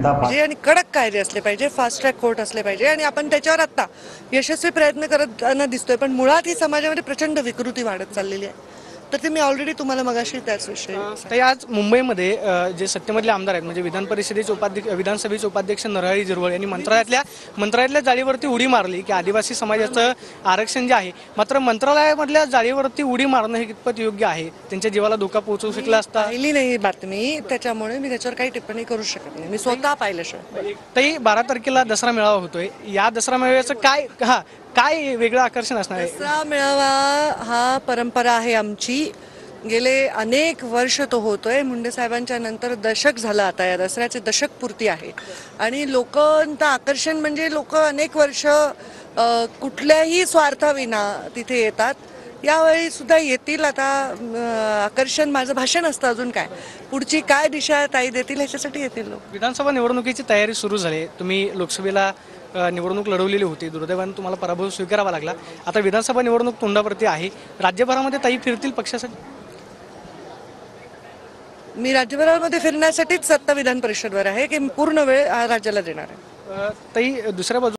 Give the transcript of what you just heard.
पाहिजे आणि कडक कायदे असले पाहिजे, फास्ट ट्रॅक कोर्ट असले पाहिजे आणि आपण त्याच्यावर आता यशस्वी प्रयत्न करताना दिसतोय. पण मुळात ही समाजामध्ये प्रचंड विकृती वाढत चाललेली आहे. तर ते मी ऑलरेडी तुम्हाला मगाशी त्याच विषयी ताई, आज मुंबईमध्ये जे सत्तेमधले आमदार आहेत म्हणजे विधान परिषदेचे उपाध्यक्ष, विधानसभेचे उपाध्यक्ष नरहरी झिरवळ यांनी मंत्रालयातल्या जाळीवरती उडी मारली की आदिवासी समाजाचं आरक्षण जे आहे, मात्र मंत्रालयामधल्या जाळीवरती उडी मारणं हे कितपत योग्य आहे? त्यांच्या जीवाला धोका पोहोचवू शकला असता? पाहिली नाही बातमी, त्याच्यामुळे मी त्याच्यावर काही टिप्पणी करू शकत नाही. मी स्वतः पाहिल्याशिवाय. ताई, 12 तारखेला दसरा मेळावा होतोय. या दसरा मेळाव्याचं काय वेगळं आकर्षण असणार आहे? दसरा मेळावा हा परंपरा आहे आमची. गेले अनेक वर्ष तो होतोय. मुंडे साहेबांच्या नंतर दशक झालं. आता या दसऱ्याचे दशक पूर्ती आहे आणि लोकांचं आकर्षण म्हणजे लोक अनेक वर्ष कुठल्याही स्वार्थाविना तिथे येतात. यावेळी सुद्धा येतील. आता आकर्षण माझं भाषण असतं, अजून काय, पुढची काय दिशा ताई देतील ह्याच्यासाठी येतील लोक. विधानसभा निवडणुकीची तयारी सुरू झाली. तुम्ही लोकसभेला निवडणूक लढवलेली होती, दुर्दैवाने तुम्हाला पराभव स्वीकारावा लागला. आता विधानसभा निवडणूक तोंडावरती आहे. राज्यभरामध्ये ताई फिरतील पक्षासाठी? मी राज्यभरामध्ये फिरण्यासाठीच सत्ता विधान परिषदवर आहे की पूर्ण वेळ राज्याला देणार आहे. ताई, दुसऱ्या बाजू